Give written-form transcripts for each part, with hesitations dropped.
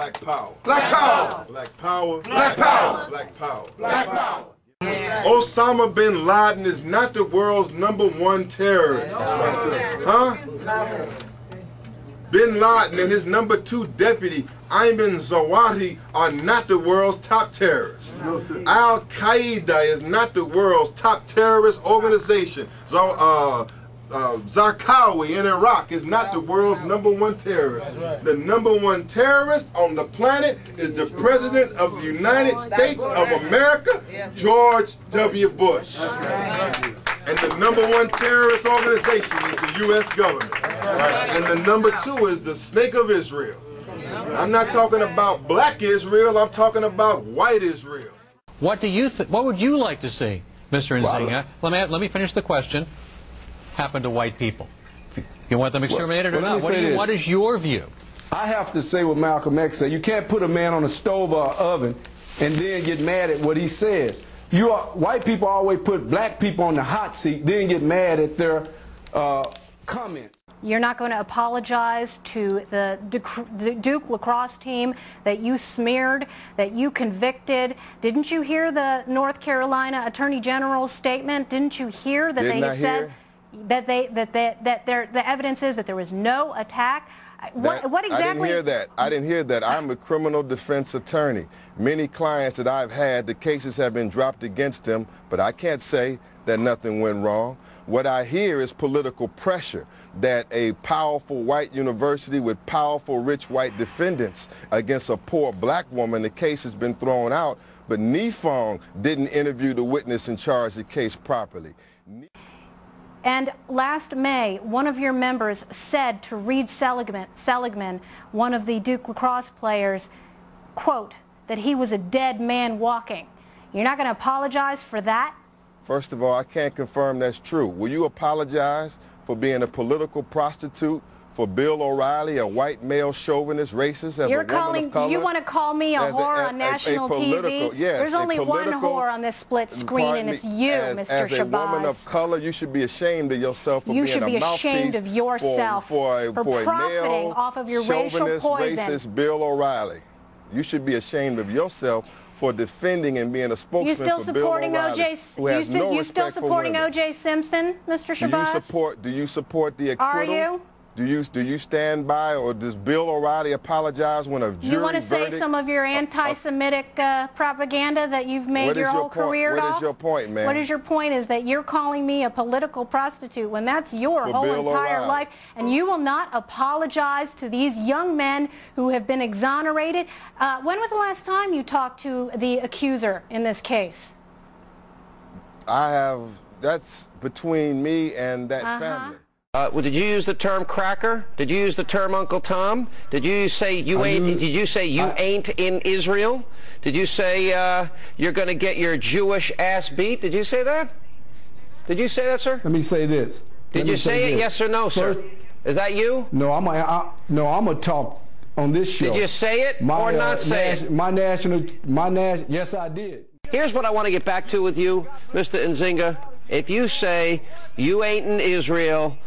Black power. Black power. Black power. Black power. Black power. Black power. Osama bin Laden is not the world's #1 terrorist. Huh? Bin Laden and his #2 deputy, Ayman Zawahiri, are not the world's top terrorists. Al-Qaeda is not the world's top terrorist organization. Zarqawi in Iraq is not the world's #1 terrorist. The #1 terrorist on the planet is the President of the United States of America, George W. Bush. And the #1 terrorist organization is the U.S. government. And the #2 is the Snake of Israel. I'm not talking about black Israel, I'm talking about white Israel. What do you what would you like to see, Mr. Nzinga? Let me finish the question. Happen to white people? You want them exterminated or not? What is your view? I have to say what Malcolm X said. You can't put a man on a stove or an oven and then get mad at what he says. White people always put black people on the hot seat, then get mad at their comments. You're not going to apologize to the Duke lacrosse team that you smeared, that you convicted. Didn't you hear the North Carolina Attorney General's statement? Didn't you hear that they said that the evidence is that there was no attack? What exactly? I didn't hear that. I didn't hear that. I'm a criminal defense attorney. Many clients that I've had, the cases have been dropped against them, but I can't say that nothing went wrong. What I hear is political pressure that a powerful white university with powerful rich white defendants against a poor black woman, the case has been thrown out, but Nifong didn't interview the witness and charge the case properly. And last May, one of your members said to Reed Seligman, one of the Duke lacrosse players, quote, that he was a dead man walking. You're not going to apologize for that? First of all, I can't confirm that's true. Will you apologize for being a political prostitute for Bill O'Reilly, a white male chauvinist racist, as a woman of color? Do you want to call me a whore on national TV? Yes, there's only one whore on this split screen, and it's you, Mr. Shabazz. As a woman of color, you should be ashamed of yourself for being a mouthpiece. You should be ashamed of yourself for profiting off of your racial poison. Racist Bill O'Reilly. You should be ashamed of yourself for defending and being a spokesman for Bill O'Reilly, who has no respect for women. You still supporting O.J. Simpson, Mr. Shabazz? Do you support the acquittal? Are you? Do you stand by, or does Bill O'Reilly apologize when a jury verdict? You want to say some of your anti-Semitic propaganda that you've made your whole career off? What is your point, man? What is your point is that you're calling me a political prostitute when that's your whole entire life, and you will not apologize to these young men who have been exonerated. When was the last time you talked to the accuser in this case? That's between me and that family. Well, did you use the term cracker? Did you use the term Uncle Tom? Did you say you ain't? Did you say you ain't in Israel? Did you say you're going to get your Jewish ass beat? Did you say that? Did you say that, sir? Let me say this. Did you say it? Yes or no, sir? Is that you? No, I'm gonna talk on this show. Did you say it or not say it? Yes, I did. Here's what I want to get back to with you, Mr. Nzinga. If you say you ain't in Israel,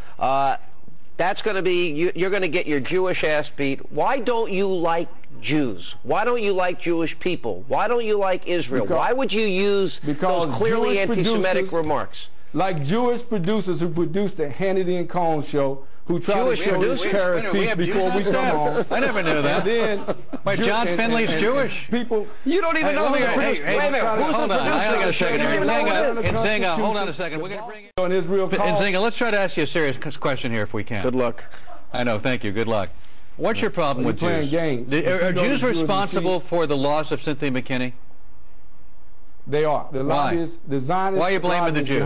that's going to be, you're going to get your Jewish ass beat. Why don't you like Jews? Why don't you like Jewish people? Why don't you like Israel? Why would you use those clearly anti-Semitic remarks? Like Jewish producers who produced the Hannity and Cohn show, who try to show this terrorist piece before we come on. I never knew that. Wait, John Finley's Jewish? People, you don't even know. Wait a minute. Hold on. I got a second here. Nzinga, hold on a second. We're going to bring in Nzinga, let's try to ask you a serious question here if we can. Good luck. I know. Thank you. Good luck. What's your problem with Jews? Are Jews responsible for the loss of Cynthia McKinney? They are. The lobbyists, the Zionists. Why are you blaming the Jews?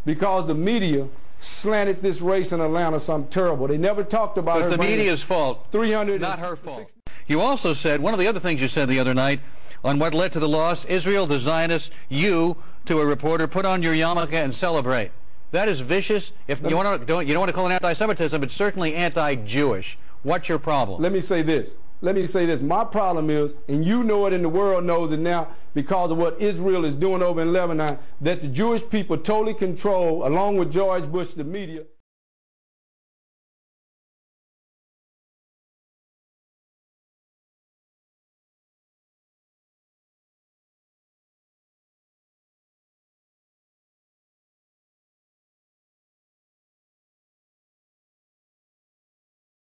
Because the media slanted this race in Atlanta something terrible. They never talked about her. It's the media's fault, 300, not her fault. You also said, one of the other things you said the other night on what led to the loss, Israel, the Zionists, you, to a reporter, put on your yarmulke and celebrate. That is vicious. If you don't want to call it anti-Semitism, it's certainly anti-Jewish. What's your problem? Let me say this. My problem is, and you know it and the world knows it now because of what Israel is doing over in Lebanon, that the Jewish people totally control, along with George Bush, the media.